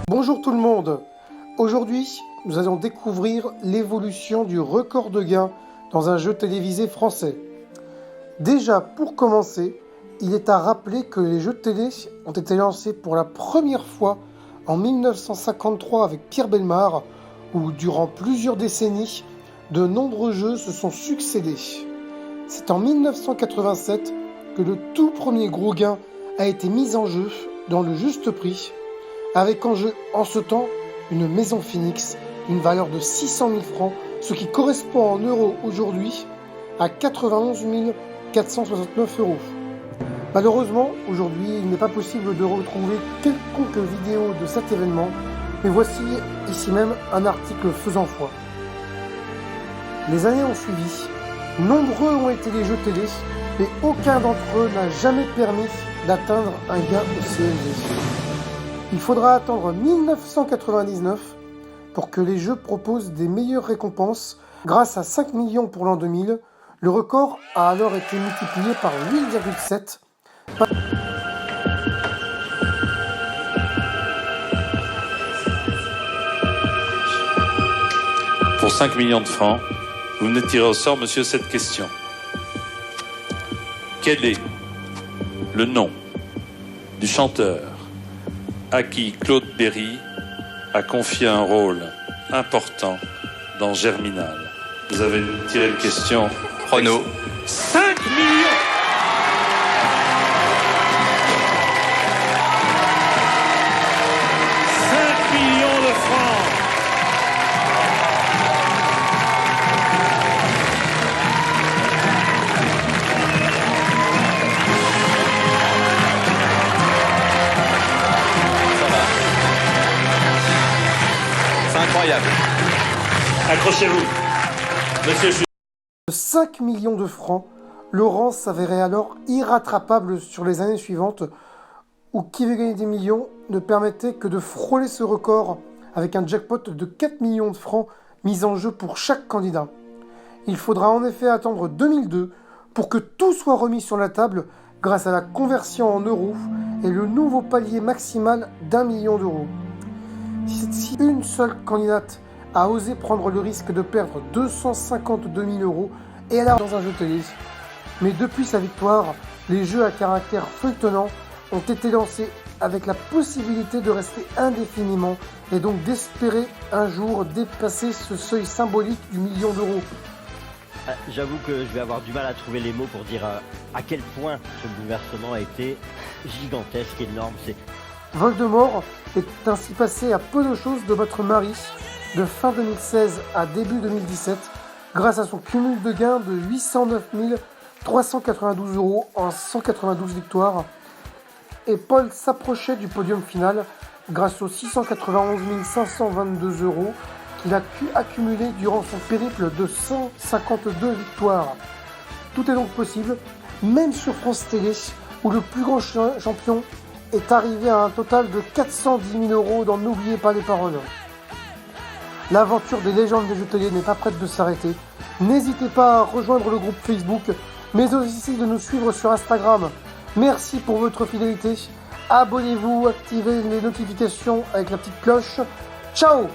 Bonjour tout le monde. Aujourd'hui, nous allons découvrir l'évolution du record de gains dans un jeu télévisé français. Déjà, pour commencer, il est à rappeler que les jeux de télé ont été lancés pour la première fois en 1953 avec Pierre Bellemare, où durant plusieurs décennies, de nombreux jeux se sont succédés. C'est en 1987 que le tout premier gros gain a été mis en jeu dans le juste prix, avec en jeu en ce temps une maison Phoenix d'une valeur de 600 000 francs, ce qui correspond en euros aujourd'hui à 91 469 euros. Malheureusement, aujourd'hui, il n'est pas possible de retrouver quelconque vidéo de cet événement, mais voici ici même un article faisant foi. Les années ont suivi, nombreux ont été les jeux télé, mais aucun d'entre eux n'a jamais permis d'atteindre un gain aussi élevé. Il faudra attendre 1999 pour que les jeux proposent des meilleures récompenses. Grâce à 5 millions pour l'an 2000, le record a alors été multiplié par 8,7. Pour 5 millions de francs, vous venez de tirer au sort, monsieur, cette question. Quel est le nom du chanteur à qui Claude Berry a confié un rôle important dans Germinal? Vous avez tiré une question. Chrono. 5 millions. De francs. C'est incroyable. Accrochez-vous. Monsieur, 5 millions de francs, Laurent s'avérait alors irrattrapable sur les années suivantes, où Qui veut gagner des millions ne permettait que de frôler ce record avec un jackpot de 4 millions de francs mis en jeu pour chaque candidat. Il faudra en effet attendre 2002 pour que tout soit remis sur la table grâce à la conversion en euros et le nouveau palier maximal d'1 million d'euros. Si une seule candidate a osé prendre le risque de perdre 252 000 euros et elle a dans un jeu télé. Mais depuis sa victoire, les jeux à caractère feuilletonnant ont été lancés avec la possibilité de rester indéfiniment et donc d'espérer un jour dépasser ce seuil symbolique du million d'euros. J'avoue que je vais avoir du mal à trouver les mots pour dire à quel point ce bouleversement a été gigantesque, énorme. Voldemort est ainsi passé à peu de choses de votre mari de fin 2016 à début 2017 grâce à son cumul de gains de 809 392 euros en 192 victoires. Et Paul s'approchait du podium final grâce aux 691 522 euros qu'il a pu accumuler durant son périple de 152 victoires. Tout est donc possible, même sur France Télé, où le plus grand champion est arrivé à un total de 410 000 euros dans N'oubliez pas les paroles. L'aventure des légendes des jeux télé n'est pas prête de s'arrêter. N'hésitez pas à rejoindre le groupe Facebook, mais aussi de nous suivre sur Instagram. Merci pour votre fidélité. Abonnez-vous, activez les notifications avec la petite cloche. Ciao!